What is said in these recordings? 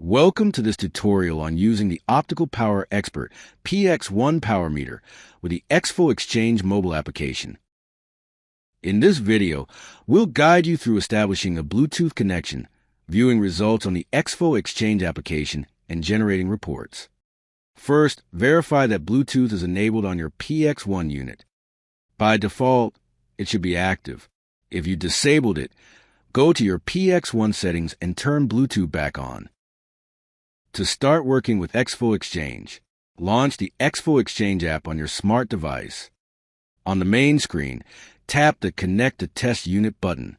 Welcome to this tutorial on using the Optical Power Expert PX1 power meter with the EXFO Exchange mobile application. In this video, we'll guide you through establishing a Bluetooth connection, viewing results on the EXFO Exchange application, and generating reports. First, verify that Bluetooth is enabled on your PX1 unit. By default, it should be active. If you disabled it, go to your PX1 settings and turn Bluetooth back on. To start working with EXFO Exchange, launch the EXFO Exchange app on your smart device. On the main screen, tap the Connect to Test Unit button.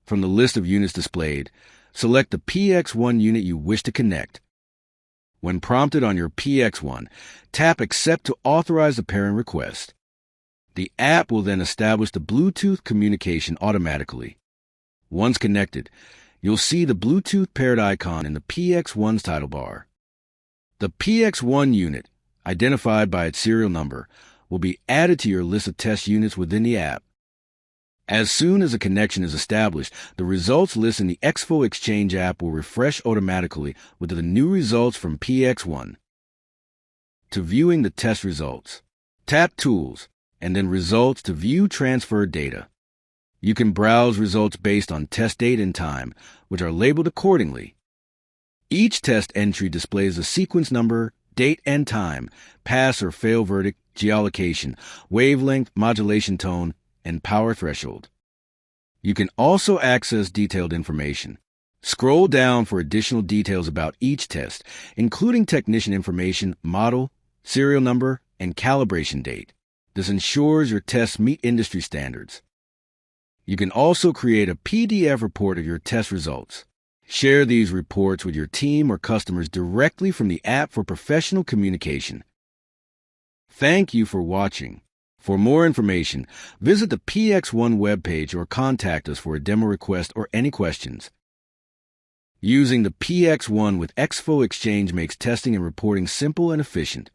From the list of units displayed, select the PX1 unit you wish to connect. When prompted on your PX1, tap Accept to authorize the pairing request. The app will then establish the Bluetooth communication automatically. Once connected, you'll see the Bluetooth paired icon in the PX1's title bar. The PX1 unit, identified by its serial number, will be added to your list of test units within the app. As soon as a connection is established, the results list in the EXFO Exchange app will refresh automatically with the new results from PX1. To viewing the test results, tap Tools, and then Results to view transferred data. You can browse results based on test date and time, which are labeled accordingly. Each test entry displays a sequence number, date and time, pass or fail verdict, geolocation, wavelength, modulation tone, and power threshold. You can also access detailed information. Scroll down for additional details about each test, including technician information, model, serial number, and calibration date. This ensures your tests meet industry standards. You can also create a PDF report of your test results. Share these reports with your team or customers directly from the app for professional communication. Thank you for watching. For more information, visit the PX1 webpage or contact us for a demo request or any questions. Using the PX1 with EXFO Exchange makes testing and reporting simple and efficient.